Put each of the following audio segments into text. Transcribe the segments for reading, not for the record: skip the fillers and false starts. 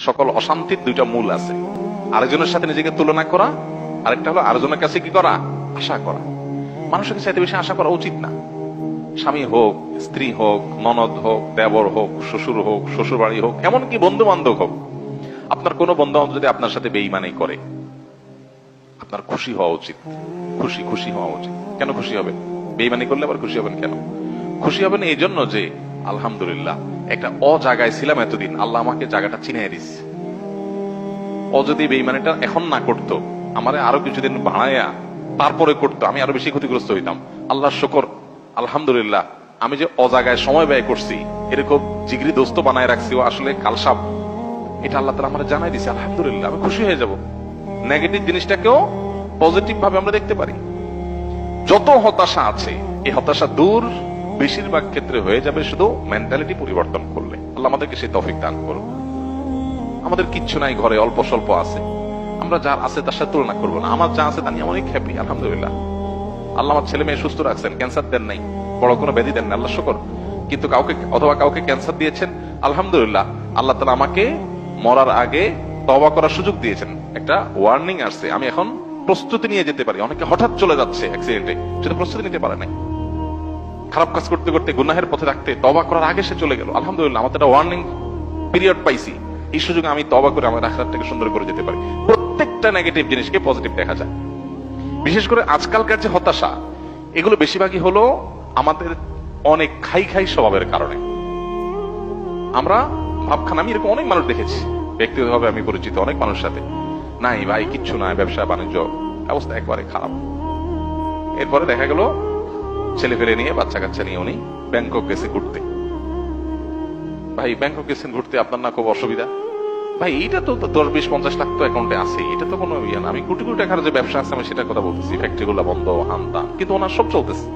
সকল অশান্তির দুইটা মূল আছে, আরেকজনের সাথে নিজেকে তুলনা করা, আরেকটা হলো আরেকজনের কাছে কি করা, আশা করা। মানুষের চাইতে বেশি আশা করা উচিত না। স্বামী হোক, স্ত্রী হোক, ননদ হোক, দেবর হোক, শ্বশুর হোক, শ্বশুর বাড়ি হোক, এমনকি বন্ধু বান্ধব হোক, আপনার কোন বন্ধু বান্ধব যদি আপনার সাথে বেঈমানি করে, আপনার খুশি হওয়া উচিত। খুশি হওয়া উচিত। কেন খুশি হবেন? বেঈমানি করলে আবার খুশি হবেন কেন? খুশি হবেন এই জন্য যে আলহামদুলিল্লাহ একটা জায়গায় ছিলাম এতদিন, আল্লাহ আমাকে জায়গাটা চিনিয়ে দিচ্ছে। যদি বেঈমানিটা এখন না করতো, আমারে আরো কিছুদিন বাড়াইয়া তারপরে করতো, আমি আরো বেশি ক্ষতিগ্রস্ত হইতাম। আল্লাহর শুকর, আলহামদুলিল্লাহ আমি যে অজাগায় সময় ব্যয় করছি, এরকম জিগরি দোস্ত বানায় রাখছি, ও আসলে কালসাপ, এটা আল্লাহ তাআলা আমারে জানাই দিছে। আলহামদুলিল্লাহ আমি খুশি হয়ে যাব। নেগেটিভ জিনিসটাকেও পজিটিভ ভাবে আমরা দেখতে পারি। যত হতাশা আছে, এই হতাশা দূর বেশিরভাগ ক্ষেত্রে হয়ে যাবে শুধু মেন্টালিটি পরিবর্তন করলে। আল্লাহ আমাদেরকে সেই তৌফিক দান করুন। আমাদের কিচ্ছু নাই, ঘরে অল্প স্বল্প আছে, আমরা যার আছে তার সাথে তুলনা করবো না। আমার যা আছে তা নিয়ে অনেক হ্যাপি, আলহামদুলিল্লাহ। আল্লাহ আমার ছেলে মেয়ে সুস্থ রাখছেন, ক্যান্সার দেন নাই, বড় কোনো ব্যাধি দেন না, আল্লাহ শুকর। কিন্তু কাউকে ক্যান্সার দিয়েছেন, আলহামদুলিল্লাহ আল্লাহ তাআলা আমাকে মরার আগে তওবা করার সুযোগ দিয়েছেন। একটা ওয়ার্নিং আসছে, আমি এখন প্রস্তুতি নিয়ে যেতে পারি। অনেকে হঠাৎ চলে যাচ্ছে অ্যাক্সিডেন্টে, সেটা প্রস্তুতি নিতে পারে নাই। খারাপ কাজ করতে করতে গুনাহের পথে রাখতে তওবা করার আগে সে চলে গেল। আলহামদুলিল্লাহ আমার একটা ওয়ার্নিং পিরিয়ড পাইছি, এই সুযোগে আমি তওবা করে আমার আখিরাতটাকে সুন্দর করে যেতে পারি। প্রত্যেকটা নেগেটিভ জিনিসকে পজিটিভ দেখা যায়। বিশেষ করে আজকালকার যে হতাশা, এগুলো বেশিরভাগই হলো আমাদের অনেক খাই স্বভাবের কারণে। আমরা ভাবখানা, আমি এরকম অনেক মানুষ দেখেছি, ব্যক্তিগতভাবে আমি পরিচিত অনেক মানুষের সাথে, নাই ভাই কিচ্ছু নাই, ব্যবসা বাণিজ্য অবস্থা একবারে খারাপ। এরপরে দেখা গেল ছেলে ফেলে নিয়ে, বাচ্চা কাচ্চা নিয়ে উনি ব্যাংকক গেছে ঘুরতে। ভাই ব্যাংকক গেছেন ঘুরতে, আপনার না খুব অসুবিধা? ভাই এইটা তো 10-20-50 লাখ তো অ্যাকাউন্টে আছে, এটা তো কোনো ইয়ে না। আমি কোটি কোটি টাকার যে ব্যবসা আছে আমি সেটার কথা বলতেছি, ফ্যাক্টরি গুলো বন্ধ, হানতান, কিন্তু ওনার সব চলতেছে।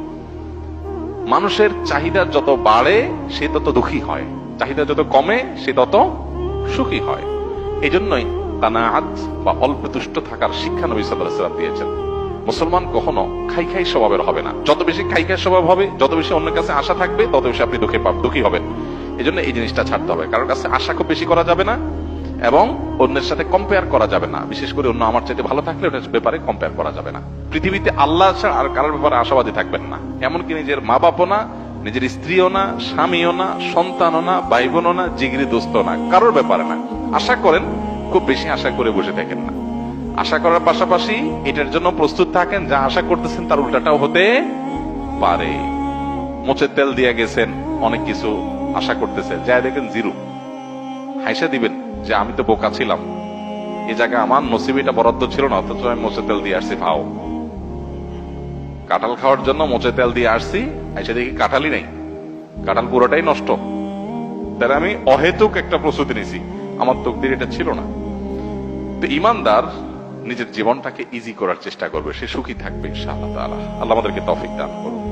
মানুষের চাহিদা যত বাড়ে সে তত দুঃখী হয়, চাহিদা যত কমে সে তত সুখী হয়। এই জন্যই কানাআত বা অল্প তুষ্ট থাকার শিক্ষা নবী সাল্লাল্লাহু আলাইহি ওয়াসাল্লাম দিয়েছেন। মুসলমান কখনো খাই স্বভাবের হবে না। যত বেশি খাই স্বভাব হবে, যত বেশি অন্যের কাছে আশা থাকবে, তত বেশি আপনি দুঃখী হবেন। এই জন্য এই জিনিসটা ছাড়তে হবে। কারোর কাছে আশা খুব বেশি করা যাবে না, এবং অন্যের সাথে কম্পেয়ার করা যাবে না। বিশেষ করে অন্য আমার চাইতে ভালো থাকলে ওটার ব্যাপারে কম্পেয়ার করা যাবে না। পৃথিবীতে আল্লাহ ছাড়া আর কারোর ব্যাপারে আশাবাদী থাকবেন না। এমনকি নিজের মা বাপও না, নিজের স্ত্রীও না, স্বামীও না, সন্তানও না, ভাই বোনও না, জিগরি দোস্ত না, কারোর ব্যাপারে না। আশা করেন, খুব বেশি আশা করে বসে থাকেন না। আশা করার পাশাপাশি এটার জন্য প্রস্তুত থাকেন, যা আশা করতেছেন তার উল্টাটাও হতে পারে। মোচের তেল দিয়ে গেছেন, অনেক কিছু আশা করতেছে, যাই দেখেন জিরো। হাইসা দিবেন যে আমি তো বোকা ছিলাম, এই জায়গায় আমার নসিবিটা বরাদ্দ ছিল না, অথচ আমি মোচের তেল দিয়ে আসছি। ভাও, কাঁঠাল খাওয়ার জন্য মোচের তেল দিয়ে আসছি, হাইসা দেখি কাঁঠালই নেই, কাঁঠাল পুরোটাই নষ্ট। তাহলে আমি অহেতুক একটা প্রস্তুতি নিছি, আমার তকদির এটা ছিল না। তো ইমানদার নিজের জীবনটাকে ইজি করার চেষ্টা করবে, সে সুখী থাকবে ইনশাআল্লাহ তাআলা। আল্লাহ আমাদেরকে তৌফিক দান করুন।